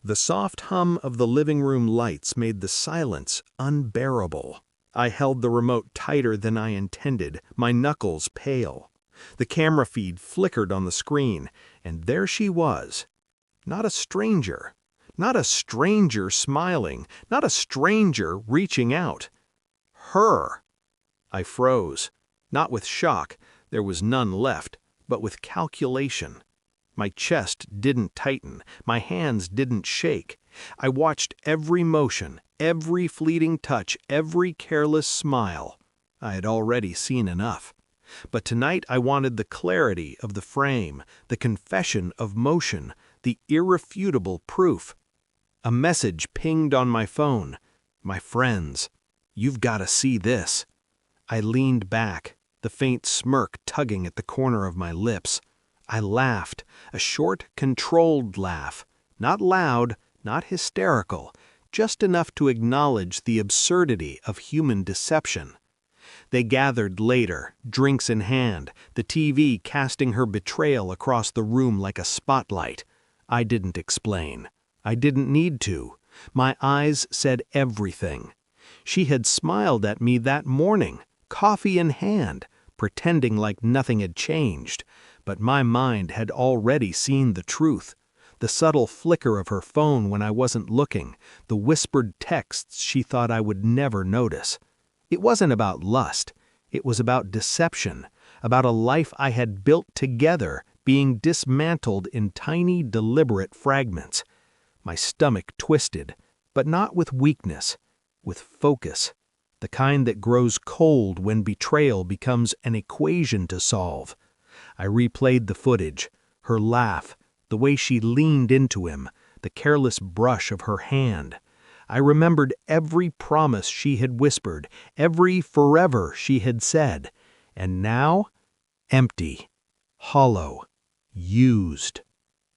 The soft hum of the living room lights made the silence unbearable. I held the remote tighter than I intended, my knuckles pale. The camera feed flickered on the screen, and there she was. Not a stranger. Not a stranger smiling. Not a stranger reaching out. Her. I froze. Not with shock, there was none left, but with calculation. My chest didn't tighten, my hands didn't shake. I watched every motion, every fleeting touch, every careless smile. I had already seen enough. But tonight I wanted the clarity of the frame, the confession of motion, the irrefutable proof. A message pinged on my phone. My friends, you've got to see this. I leaned back, the faint smirk tugging at the corner of my lips. I laughed, a short, controlled laugh, not loud, not hysterical, just enough to acknowledge the absurdity of human deception. They gathered later, drinks in hand, the TV casting her betrayal across the room like a spotlight. I didn't explain. I didn't need to. My eyes said everything. She had smiled at me that morning, coffee in hand, pretending like nothing had changed. But my mind had already seen the truth. The subtle flicker of her phone when I wasn't looking, the whispered texts she thought I would never notice. It wasn't about lust. It was about deception, about a life I had built together being dismantled in tiny, deliberate fragments. My stomach twisted, but not with weakness, with focus, the kind that grows cold when betrayal becomes an equation to solve. I replayed the footage, her laugh, the way she leaned into him, the careless brush of her hand. I remembered every promise she had whispered, every forever she had said. And now, empty, hollow, used.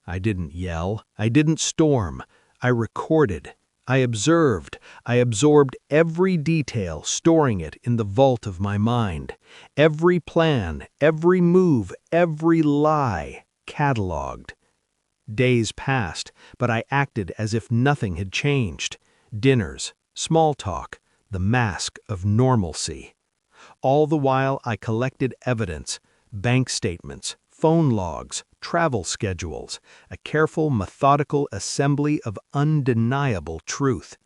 I didn't yell, I didn't storm. I recorded, I observed, I absorbed every detail, storing it in the vault of my mind. Every plan, every move, every lie, cataloged. Days passed, but I acted as if nothing had changed. Dinners, small talk, the mask of normalcy. All the while I collected evidence, bank statements, phone logs, travel schedules, a careful, methodical assembly of undeniable truth.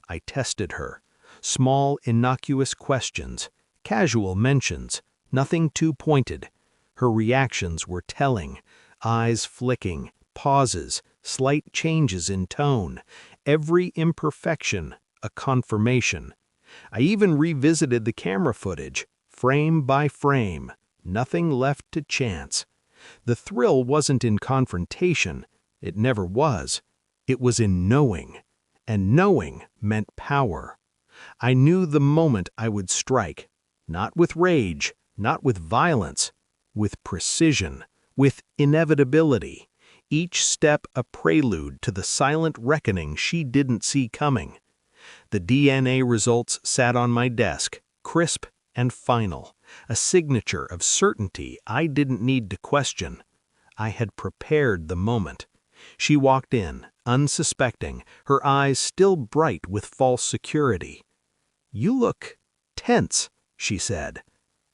I tested her. Small, innocuous questions, casual mentions, nothing too pointed. Her reactions were telling, eyes flicking, pauses, slight changes in tone, every imperfection a confirmation. I even revisited the camera footage, frame by frame, nothing left to chance. The thrill wasn't in confrontation, it never was. It was in knowing, and knowing meant power. I knew the moment I would strike, not with rage, not with violence, with precision, with inevitability, each step a prelude to the silent reckoning she didn't see coming. The DNA results sat on my desk, crisp and final, a signature of certainty I didn't need to question. I had prepared the moment. She walked in, unsuspecting, her eyes still bright with false security. "You look tense," she said.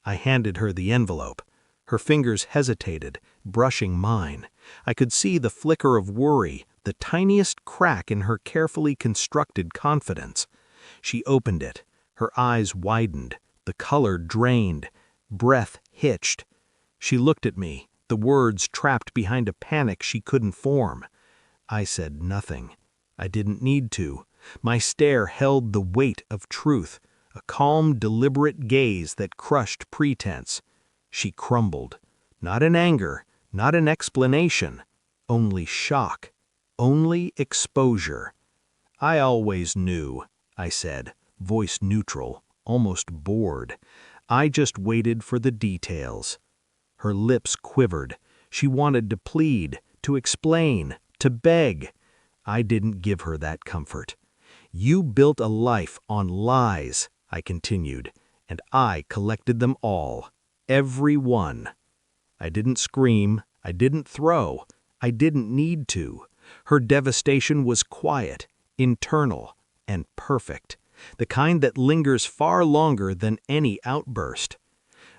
I handed her the envelope. Her fingers hesitated, brushing mine. I could see the flicker of worry, the tiniest crack in her carefully constructed confidence. She opened it. Her eyes widened, the color drained, breath hitched. She looked at me, the words trapped behind a panic she couldn't form. I said nothing. I didn't need to. My stare held the weight of truth, a calm, deliberate gaze that crushed pretense. She crumbled, not in anger, not in explanation, only shock, only exposure. "I always knew," I said, voice neutral, almost bored. I just waited for the details. Her lips quivered. She wanted to plead, to explain, to beg. I didn't give her that comfort. "You built a life on lies," I continued, "and I collected them all. Every one." I didn't scream. I didn't throw. I didn't need to. Her devastation was quiet, internal, and perfect, the kind that lingers far longer than any outburst.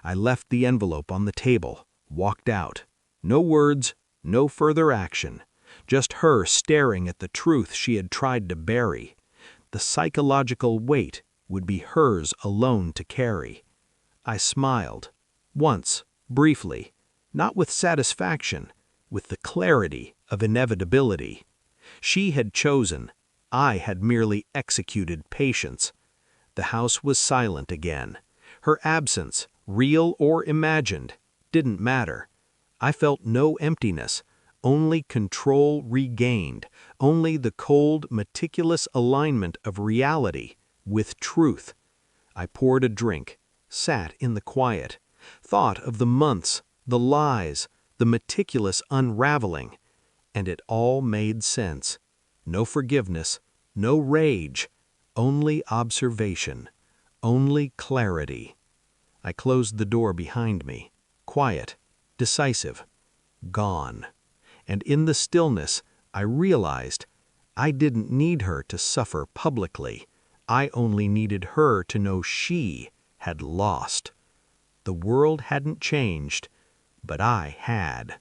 I left the envelope on the table, walked out. No words, no further action, just her staring at the truth she had tried to bury. The psychological weight would be hers alone to carry. I smiled, once, briefly, not with satisfaction, with the clarity of inevitability. She had chosen, I had merely executed patience. The house was silent again. Her absence, real or imagined, didn't matter. I felt no emptiness, only control regained, only the cold, meticulous alignment of reality with truth. I poured a drink, sat in the quiet, thought of the months, the lies, the meticulous unraveling, and it all made sense. No forgiveness, no rage, only observation, only clarity. I closed the door behind me, quiet, decisive, gone. And in the stillness, I realized I didn't need her to suffer publicly. I only needed her to know she had lost. The world hadn't changed, but I had,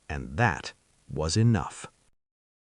and that was enough.